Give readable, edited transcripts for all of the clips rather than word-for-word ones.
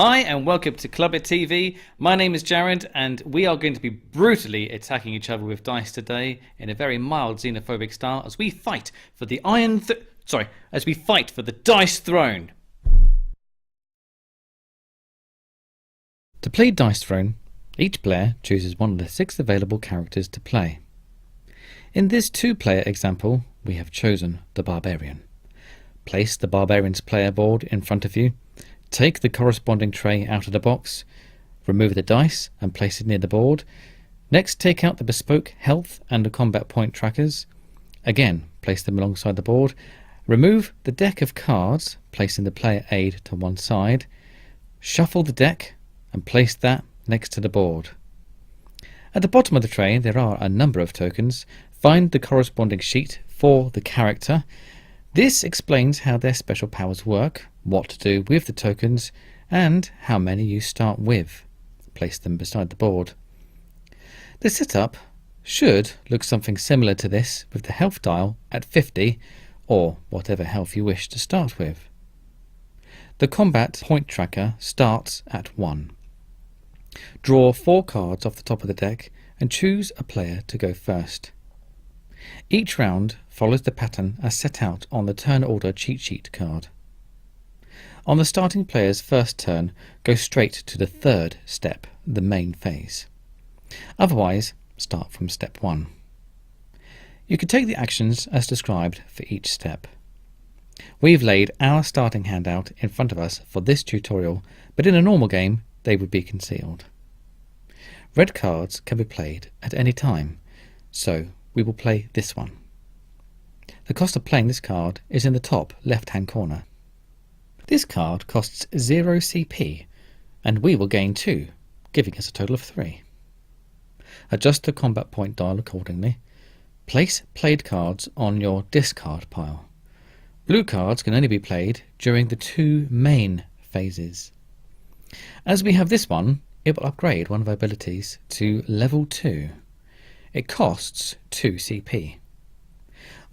Hi and welcome to Clubit TV. My name is Jared and we are going to be brutally attacking each other with dice today in a very mild xenophobic style as we fight for the dice throne. To play Dice Throne, each player chooses one of the 6 available characters to play. In this 2-player example, we have chosen the Barbarian. Place the Barbarian's player board in front of you. Take the corresponding tray out of the box, remove the dice and place it near the board. Next, take out the bespoke health and the combat point trackers. Again, place them alongside the board. Remove the deck of cards, placing the player aid to one side. Shuffle the deck and place that next to the board. At the bottom of the tray there are a number of tokens. Find the corresponding sheet for the character. This explains how their special powers work, what to do with the tokens, and how many you start with. Place them beside the board. The setup should look something similar to this, with the health dial at 50, or whatever health you wish to start with. The combat point tracker starts at 1. Draw 4 cards off the top of the deck and choose a player to go first. Each round follows the pattern as set out on the turn order cheat sheet card. On the starting player's first turn, go straight to the 3rd step, the main phase. Otherwise, start from step 1. You can take the actions as described for each step. We've laid our starting handout in front of us for this tutorial, but in a normal game they would be concealed. Red cards can be played at any time, so we will play this one. The cost of playing this card is in the top left-hand corner. This card costs 0 CP, and we will gain 2, giving us a total of 3. Adjust the combat point dial accordingly. Place played cards on your discard pile. Blue cards can only be played during the 2 main phases. As we have this one, it will upgrade one of our abilities to level 2. It costs 2 CP.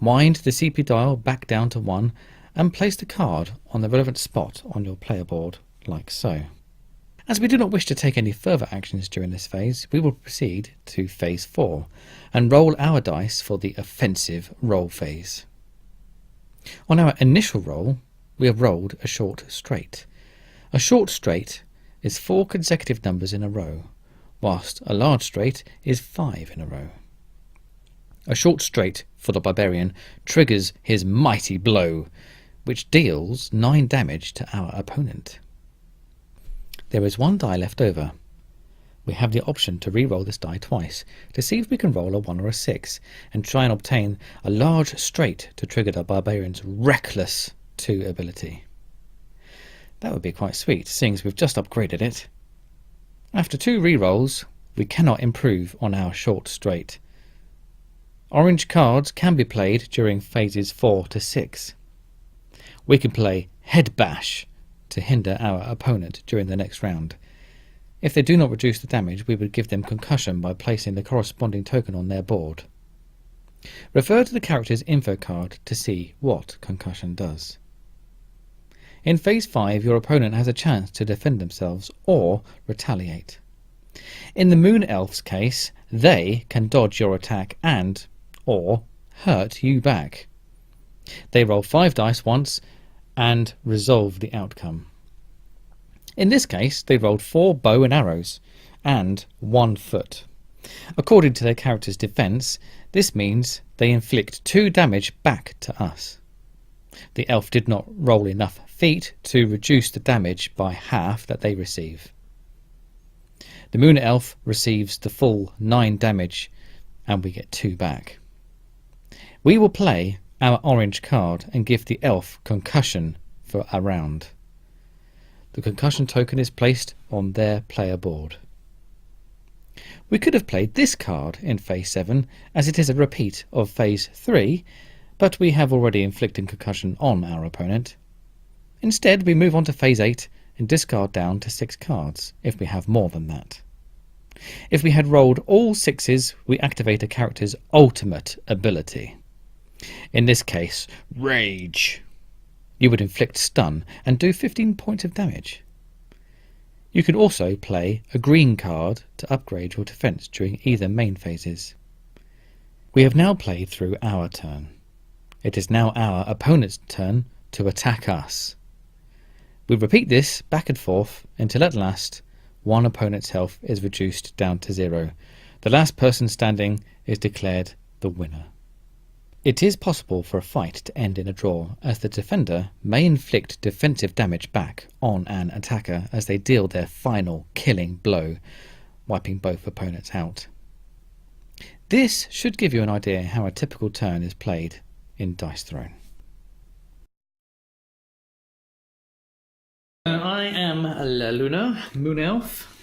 Wind the CP dial back down to 1 and place the card on the relevant spot on your player board, like so. As we do not wish to take any further actions during this phase, we will proceed to phase 4 and roll our dice for the offensive roll phase. On our initial roll, we have rolled a short straight. A short straight is 4 consecutive numbers in a row, whilst a large straight is 5 in a row. A short straight for the Barbarian triggers his mighty blow, which deals 9 damage to our opponent. There is 1 die left over. We have the option to re-roll this die twice to see if we can roll a 1 or a 6 and try and obtain a large straight to trigger the Barbarian's reckless 2 ability. That would be quite sweet, seeing as we've just upgraded it. After 2 re-rolls, we cannot improve on our short straight. Orange cards can be played during phases 4 to 6. We can play Head Bash to hinder our opponent during the next round. If they do not reduce the damage, we would give them Concussion by placing the corresponding token on their board. Refer to the character's info card to see what Concussion does. In phase 5, your opponent has a chance to defend themselves or retaliate. In the Moon Elf's case, they can dodge your attack and or hurt you back. They roll 5 dice once and resolve the outcome. In this case, they rolled 4 bow and arrows and 1 foot. According to their character's defense, this means they inflict 2 damage back to us. The elf did not roll enough feet to reduce the damage by half that they receive. The Moon Elf receives the full 9 damage and we get 2 back. We will play our orange card and give the elf Concussion for a round. The Concussion token is placed on their player board. We could have played this card in phase 7 as it is a repeat of phase 3, but we have already inflicted Concussion on our opponent. Instead, we move on to phase 8 and discard down to 6 cards if we have more than that. If we had rolled all 6s, we activate a character's ultimate ability. In this case, Rage. You would inflict stun and do 15 points of damage. You can also play a green card to upgrade your defence during either main phases. We have now played through our turn. It is now our opponent's turn to attack us. We repeat this back and forth until at last one opponent's health is reduced down to 0. The last person standing is declared the winner. It is possible for a fight to end in a draw, as the defender may inflict defensive damage back on an attacker as they deal their final killing blow, wiping both opponents out. This should give you an idea how a typical turn is played in Dice Throne. I am La Luna, Moon Elf.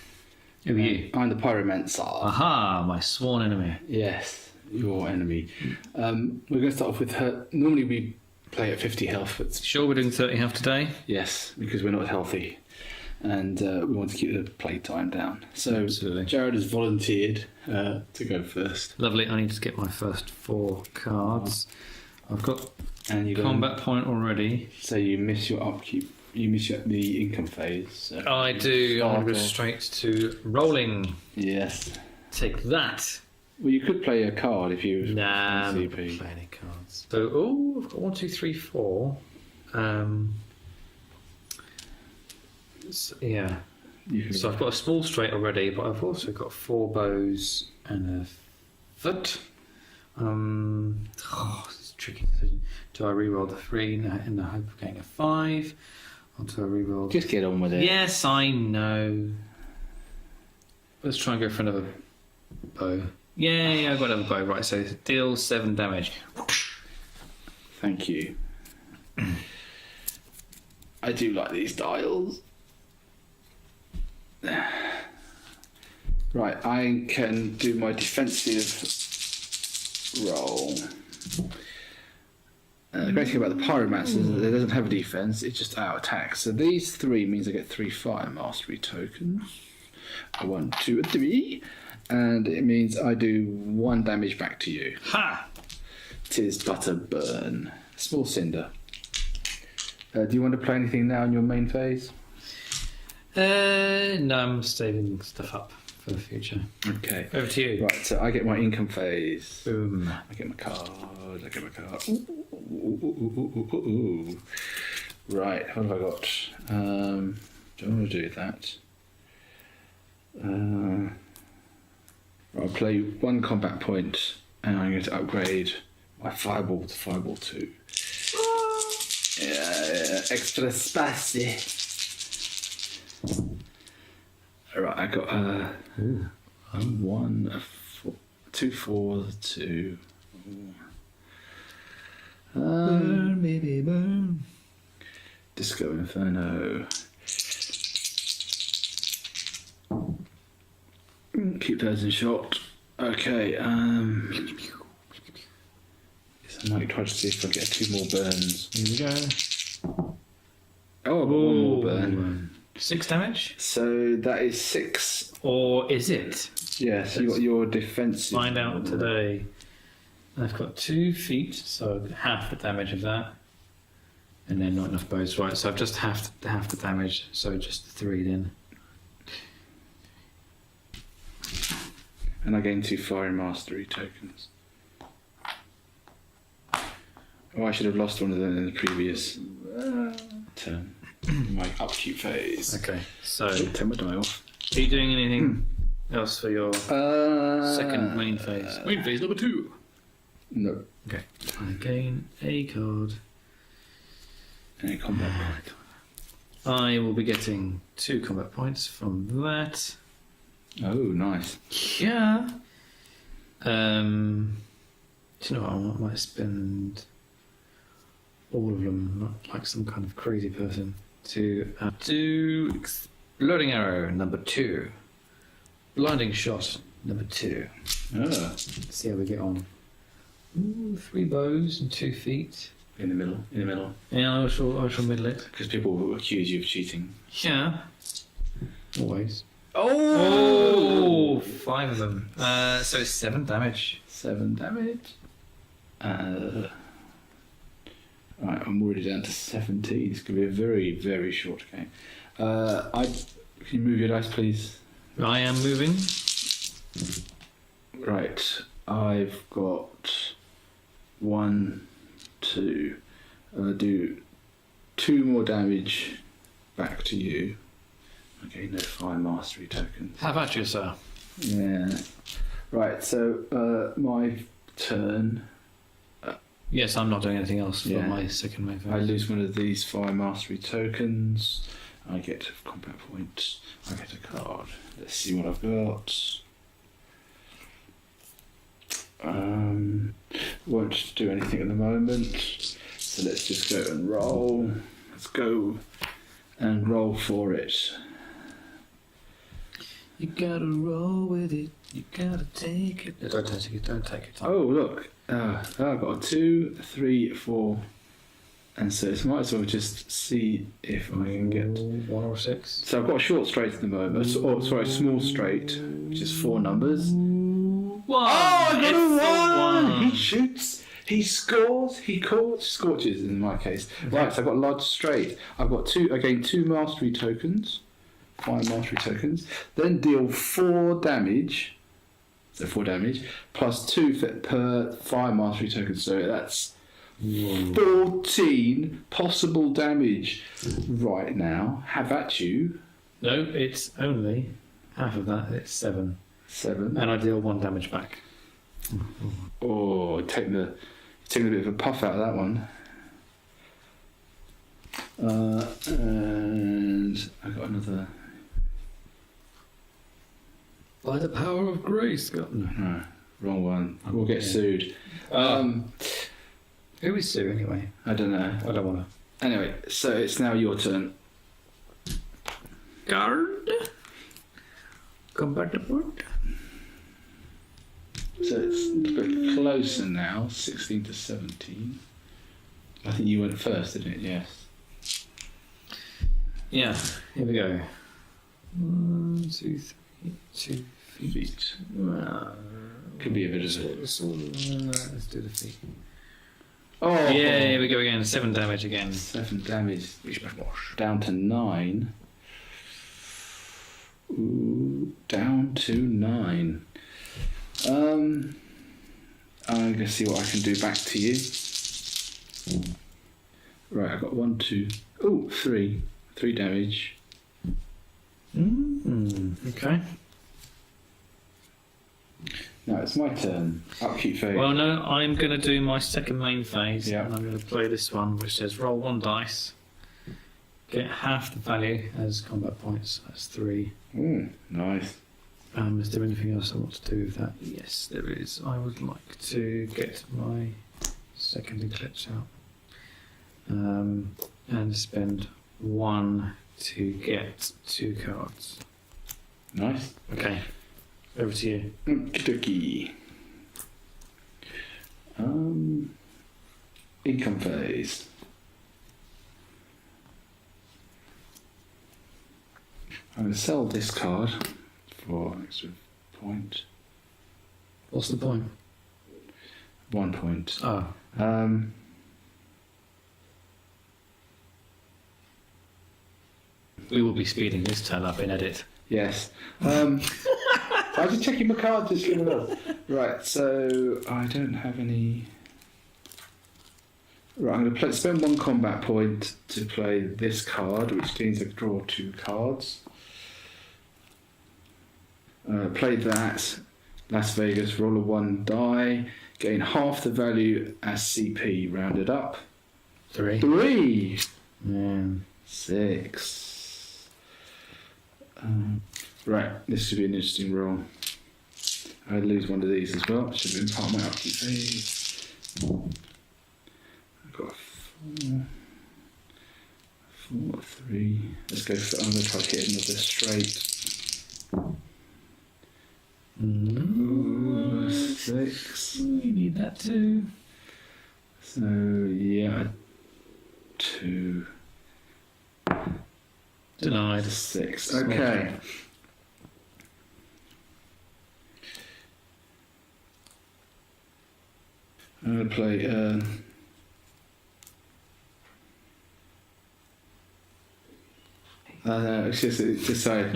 Who are you? I'm the Pyromancer. Aha, my sworn enemy. Yes, your enemy. We're going to start off with her. Normally we play at 50 health. But Sure, we're doing 30 health today? yes, because we're not healthy. And we want to keep the play time down. So Absolutely. Jared has volunteered to go first. Lovely, I need to get my first 4 cards. I've got And you combat point already. So you miss your upkeep. You miss the income phase. So I do. I'm going to go straight to rolling. Yes. Take that. Well, you could play a card if you. Nah, I'm not CP. going to play any cards. So, I've got 1, 2, 3, 4. Yeah. So I've got a small straight already, but I've also got 4 bows and a foot. It's a tricky decision. Do I reroll the 3 in the hope of getting a 5? Or do I reroll? Just get on with it. Yes, I know. Let's try and go for another bow. Yeah, I've got another bow. Right, so deal 7 damage. Thank you. I do like these dials. Right, I can do my defensive roll. The great thing about the Pyromancer is that it doesn't have a defense, it's just out attack. So these 3 means I get 3 fire mastery tokens. 1, 2, and 3. And it means I do 1 damage back to you. Ha! 'Tis but a burn. Small cinder. Do you want to play anything now in your main phase? No, I'm saving stuff up for the future. Okay. Over to you. Right, so I get my income phase. Boom. I get my card. Ooh. Right, what have I got? Don't want to do that. I'll play 1 combat point, and I'm going to upgrade my Fireball to Fireball 2. Yeah, extra spicy. Alright, I got 1, 2 4s, 2. Burn, baby, burn. Disco Inferno. Keep those in shot. Okay, yes, I might try to see if I get 2 more burns. Here we go. Oh, I've got 1 more burn. 6 damage? So that is 6. Or is it? Yes, you got your defensive. Find out today. I've got 2 feet, so half the damage of that. And then not enough bows, right? So I've just half the damage, so just 3 then. And I gain 2 fire mastery tokens. Oh, I should have lost one of them in the previous turn. My upkeep phase. Okay, so Turn my die off. are you doing anything else for your second main phase? Main phase number 2. No. Okay. I gain a card. Any combat. I will be getting 2 combat points from that. Oh, nice. Yeah. Do you know what? I might spend all of them, not like some kind of crazy person, to do Exploding Arrow number 2. Blinding Shot number 2. Ah, See how we get on. Ooh, 3 bows and 2 feet. in the middle. Yeah, I shall middle it. Because people will accuse you of cheating. Yeah. Always. Oh! 5 of them. So it's 7 damage. 7 damage. Right, I'm already down to 17. It's going to be a very, very short game. I Can you move your dice, please? I am moving. Right, I've got 1, 2. Do 2 more damage back to you. Okay, no fire mastery tokens. How about you, sir? Yeah. Right, so my turn. Yes, I'm not doing anything else for Yeah. my second main phase. I lose one of these fire mastery tokens. I get a combat point. I get a card. Let's see what I've got. Won't do anything at the moment. So let's just go and roll. Let's go and roll for it. You gotta roll with it. You gotta take it. Don't take it. Don't take it. Oh, look. I've got a 2, 3, 4. And so it might as well just see if I can get 1 or 6. So I've got a short straight at the moment. Sorry, small straight, which is 4 numbers. 1. Oh, I got a 1! One. He shoots, he scores, he scorches in my case. Okay. Right, so I've got a large straight. I've got 2 mastery tokens, 5 mastery tokens. Then deal 4 damage. So 4 damage plus 2 per 5 mastery tokens. So that's 14 possible damage right now. Have at you. No, it's only half of that. It's 7. 7. And I deal 1 damage back. Oh, taking a bit of a puff out of that one. And I got another. By the power of grace. No, wrong one. We'll get Yeah. sued. Who is Sue anyway? I don't know. I don't want Anyway, so it's now your turn. to. Guard. Compatible. So it's a bit closer now, 16 to 17. I think you went first, didn't it? Yes. Yeah, here we go. 1, 2, 3, 2 Feet. Could be a bit of a. Let's do the feet. Oh! Yeah, here we go again. 7 damage again. 7 damage. Down to 9. Ooh, down to 9. I'm going to see what I can do back to you. Right, I've got 1, 2. Oh, 3. 3 damage. Okay. Now it's my turn. Upkeep phase. Well, no, I'm going to do my second main phase, Yeah. and I'm going to play this one, which says roll 1 dice, get half the value as combat points. That's 3. Ooh, nice. Is there anything else I want to do with that? Yes, there is. I would like to get my second eclipse out, and spend 1 to get 2 cards. Nice. Okay, over to you. Okey-dokey. Income phase. I'm going to sell this card for an extra point. What's the point? 1 point. Oh, we will be speeding this turn up in edit. Yes. I was just checking my card, just giving up. Right, so I don't have any. Right, I'm going to spend 1 combat point to play this card, which means I draw 2 cards. Play that. Las Vegas, roll a 1 die, gain half the value as CP, rounded up. 3. 3! Yeah. 6. Right, this should be an interesting roll. I lose one of these as well. Should have been part of my upkeep phase. I've got a 4, 3. Let's go for. I'm going to try to hit another straight. Ooh, 6. You need that too. So yeah, 2. Denied. 6. Okay. I'm going to play. It's just so.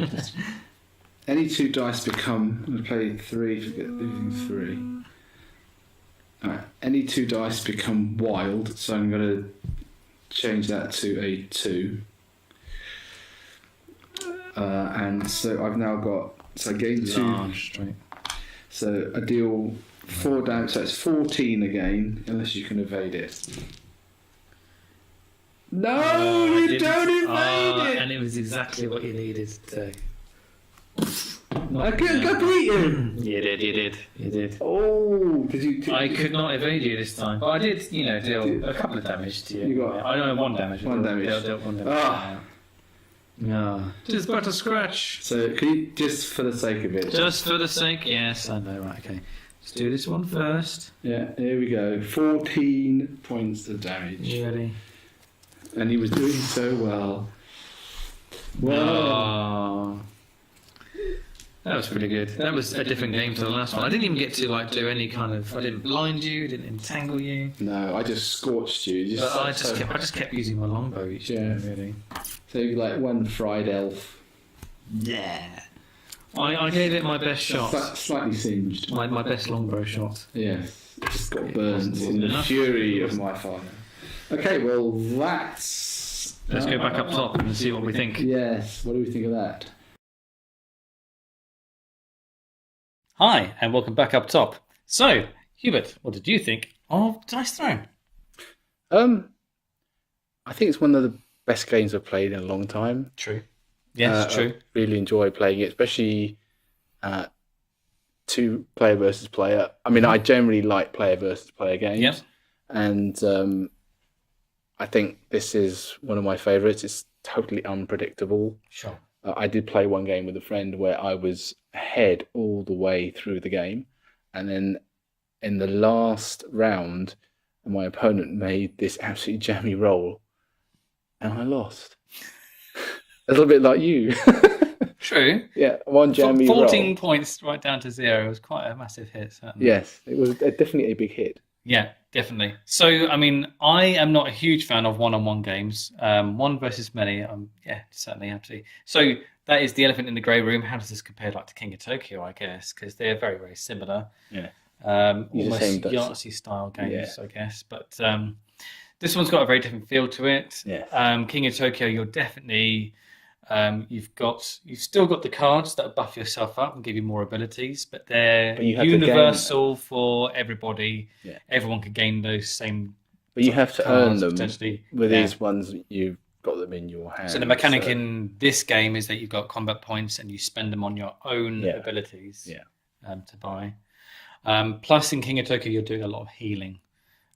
Any 2 dice become. I'm going to play 3. Forget losing 3. Alright. Any 2 dice become wild, so I'm going to change that to a 2. And so I've now got. So I gain 2. Straight. So I deal 4 damage. So it's 14 again, unless you can evade it. No, you don't evade it! And it was exactly what you needed to. I couldn't beat you! You did. Oh, did you? I could not evade you this time, but I did, deal a couple of damage to you. You got- I know 1 damage. One damage. Dealt 1 damage. Ah. No. Just but a scratch. So, can you, just for the sake of it. Just for the sake, yes, I know, right, okay. Let's do this one first. Yeah, here we go. 14 points of damage. You ready? And he was doing so well. Oh. That was pretty good. That was a different game to the last one. I didn't even get to do any kind of. I didn't blind you, didn't entangle you. No, I just scorched you. But I just kept using my longbow each time, really. So you're like one fried elf. Yeah. I gave it my best shot. Slightly singed. My best longbow shot. Yeah. Just got burned in the enough. fury of my fire. Okay, well that's. Let's go back up top and see what we think. Yes. What do we think of that? Hi, and welcome back up top. So, Hubert, what did you think of Dice Throne? I think it's one of the best games I've played in a long time. True. Yes, true. I really enjoy playing it, especially 2 player versus player. I mean, I generally like player versus player games. Yep. And I think this is one of my favourites. It's totally unpredictable. Sure. I did play one game with a friend where I was ahead all the way through the game. And then in the last round, my opponent made this absolutely jammy roll. And I lost. A little bit like you. True. Yeah, one jammy 14 roll. points right down to 0. It was quite a massive hit, certainly. Yes, it was definitely a big hit. Yeah, definitely. So, I mean, I am not a huge fan of one-on-one games. One versus many, certainly, absolutely. So that is the elephant in the grey room. How does this compare to King of Tokyo, I guess? Because they're very, very similar. Yeah. Almost Yahtzee-style games, I guess. But this one's got a very different feel to it. Yeah. King of Tokyo, you're definitely... you've still got the cards that buff yourself up and give you more abilities, but they're universal for everybody. Yeah. Everyone can gain those same. But you have to earn them. Potentially. With these ones, you've got them in your hand. So the mechanic in this game is that you've got combat points and you spend them on your own abilities. To buy. Plus, in King of Tokyo, you're doing a lot of healing.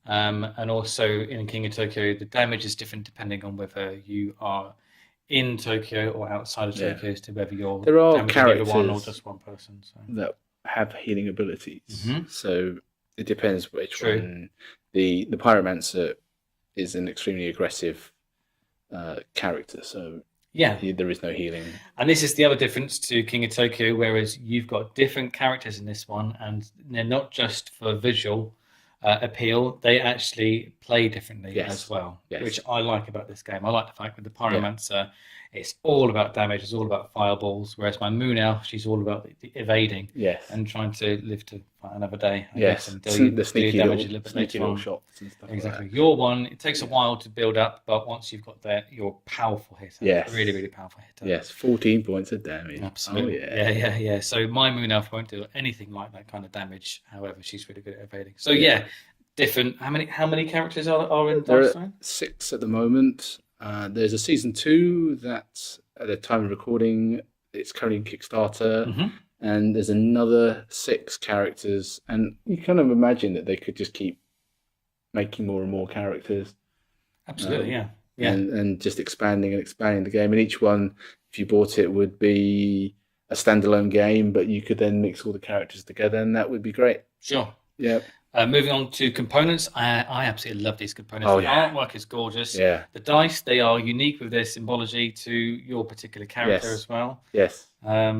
And also in King of Tokyo, the damage is different depending on whether you are in Tokyo or outside of Tokyo as to whether you're there are damaging characters everyone or just one person. So. that have healing abilities. Mm-hmm. So it depends which one. The Pyromancer is an extremely aggressive character, so there is no healing. And this is the other difference to King of Tokyo, whereas you've got different characters in this one, and they're not just for visual appeal, they actually play differently as well, which I like about this game. I like the fact with the Pyromancer, it's all about damage, it's all about fireballs, whereas my Moon Elf, she's all about the evading and trying to live to fight another day, I guess, and the sneaky little shots and stuff exactly. like that. Your one, it takes a while to build up, but once you've got that, you're a powerful hitter. Really, really powerful hitter. Yes, 14 points of damage. Absolutely. Oh, yeah. So my Moon Elf won't do anything like that kind of damage. However, she's really good at evading. So different. How many characters are in There Dice are Throne? 6 at the moment. There's a season 2 that, at the time of recording, it's currently in Kickstarter, and there's another 6 characters. And you kind of imagine that they could just keep making more and more characters. Absolutely, yeah. And just expanding the game. And each one, if you bought it, would be a standalone game, but you could then mix all the characters together, and that would be great. Sure. Yeah. Moving on to components, I absolutely love these components. The artwork is gorgeous. Yeah. The dice, they are unique with their symbology to your particular character as well. Yes. I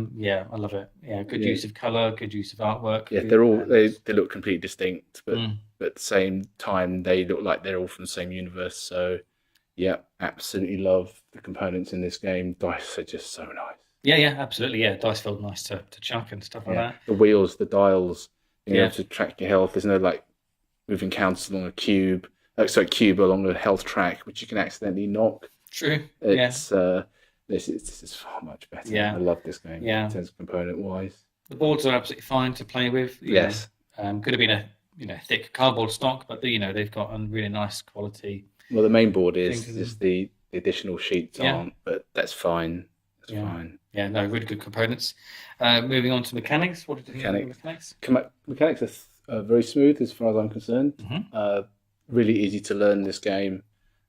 love it. Yeah, good use of colour, good use of artwork. Yeah, they look completely distinct, but at the same time they look like they're all from the same universe. So Yeah, absolutely love the components in this game. Dice are just so nice. Yeah, yeah, absolutely. Yeah, dice feel nice to chuck and stuff like Yeah, that. the wheels, the dials, being able Yeah, to track your health. There's no like moving counters along a cube, cube along a health track, which you can accidentally knock. true. Yeah, It's this is far much better. I yeah, love this game in yeah. terms of component wise. The boards are absolutely fine to play with. Yes. Could have been a thick cardboard stock, but they've got a really nice quality Well, the main board thing is to just them. the additional sheets Yeah, aren't, but that's fine. That's yeah, fine. yeah. No, really good components. Moving on to mechanics. What did you think of the Mechanics mechanics? mechanics are very smooth as far as I'm concerned. Hmm. Really easy to learn this game.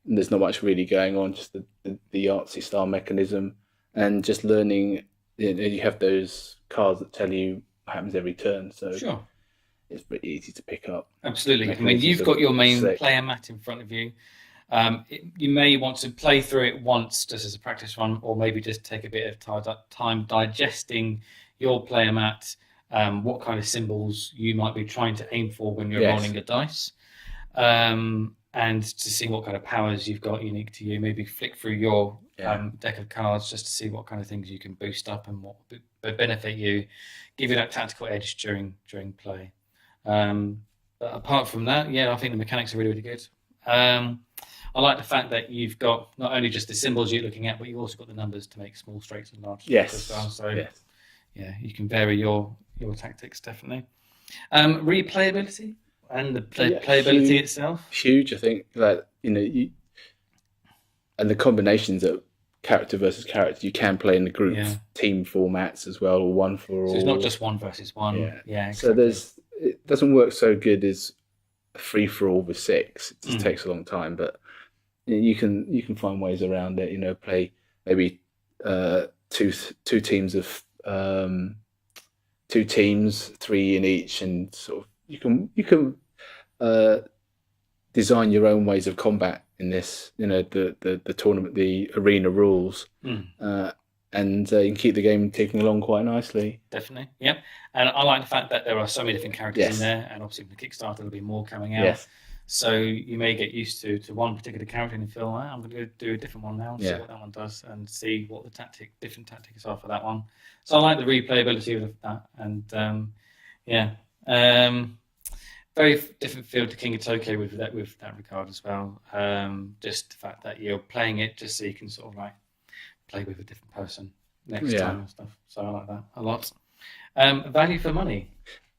And there's not much really going on, just the artsy style mechanism, and just learning. You have those cards that tell you what happens every turn, so Sure. it's pretty easy to pick up. Absolutely. I mean, Mechanisms you've are got your main slick. player mat in front of you. You may want to play through it once just as a practice run, or maybe just take a bit of time digesting your player mat, what kind of symbols you might be trying to aim for when you're Yes. rolling your dice, and to see what kind of powers you've got unique to you. Maybe flick through your deck of cards just to see what kind of things you can boost up and what would benefit you, give you that tactical edge during play. But apart from that, yeah, I think the mechanics are really, really good. I like the fact that you've got not only just the symbols you're looking at, but you've also got the numbers to make small straights and large straights as well. So Yes. yeah, you can vary your tactics definitely. Replayability and the playability huge. itself. Huge, I think. Like and the combinations of character versus character, you can play in the group Yeah. team formats as well, or one for all. So it's not just one versus one. Yeah. Yeah, So exactly. it doesn't work so good as a free for all with six. It just Mm. takes a long time, but you can find ways around it. Play maybe two teams of two teams, three in each, and sort of you can design your own ways of combat in this. The tournament, the arena rules, Mm. and you can keep the game ticking along quite nicely. Definitely, yeah. And I like the fact that there are so many different characters Yes. in there, and obviously with the Kickstarter there'll be more coming out. Yes. So you may get used to one particular character and you feel, I'm going to do a different one now and see Yeah. what that one does and see what the different tactics are for that one. So I like the replayability of that, and yeah, very different feel to King of Tokyo with that regard as well. Just the fact that you're playing it just so you can sort of like play with a different person next Yeah. time and stuff. So I like that a lot. Value for money.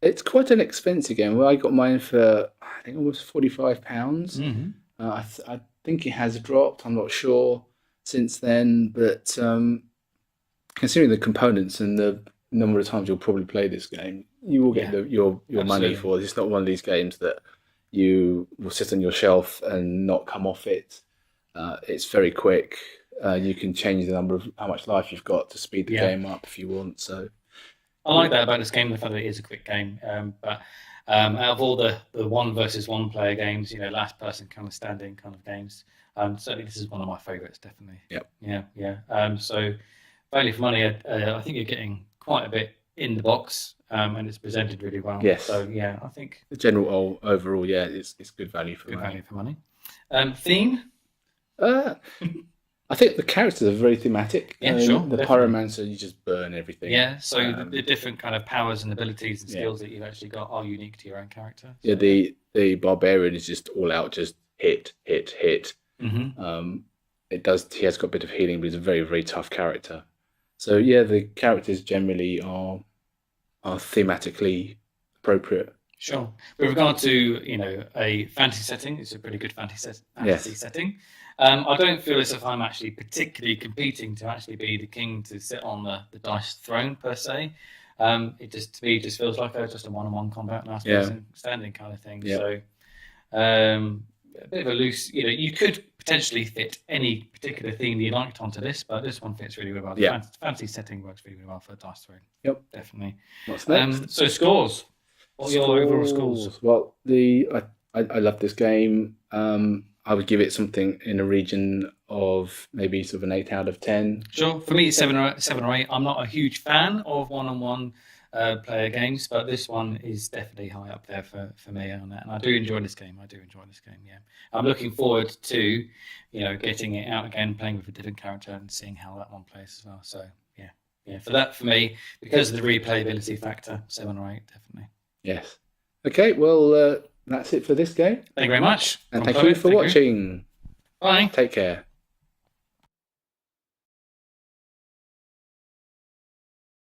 It's quite an expensive game. Well, I got mine for I think almost £45. Mm-hmm. I think it has dropped. I'm not sure since then, but considering the components and the number of times you'll probably play this game, you will get Yeah, your money absolutely. for it. It's not one of these games that you will sit on your shelf and not come off it. It's very quick. You can change the number of how much life you've got to speed the Yeah. game up if you want. So I like that about this game, the fact that it is a quick game. But out of all the one versus one player games, last person kind of standing kind of games, certainly this is one of my favourites, definitely. Yep. Yeah. So value for money, I think you're getting quite a bit in the box, and it's presented really well. Yes. So yeah, I think the general overall, yeah, it's good value for good money. value for money. Theme. I think the characters are very thematic. Yeah, sure, The definitely. pyromancer, you just burn everything. Yeah. So the different kind of powers and abilities and Yeah. skills that you've actually got are unique to your own character. Yeah, the barbarian is just all out, just hit. Mm-hmm. He has got a bit of healing, but he's a very, very tough character. So yeah, the characters generally are thematically appropriate. Sure. With regard to a fantasy setting, it's a pretty good fantasy setting. I don't feel as if I'm actually particularly competing to actually be the king to sit on the dice throne per se. It to me just feels like just a one-on-one combat, last person standing kind of thing. Yeah. So a bit of a loose. You could potentially fit any particular theme you liked onto this, but this one fits really well. The fantasy setting works really well for a dice throne. Yep, definitely. What's next? So scores. What are your overall scores? Well, I love this game. I would give it something in a region of maybe sort of an 8 out of 10. Sure. For me, it's 7 or 8. I'm not a huge fan of one-on-one player games, but this one is definitely high up there for me on that. And I do enjoy this game. Yeah, I'm looking forward to, getting it out again, playing with a different character, and seeing how that one plays as well. So yeah. For me, because of the replayability factor, 7 or 8, definitely. Yes. Okay. Well, that's it for this game. Thank you very much. And thank you for watching. Bye. Take care.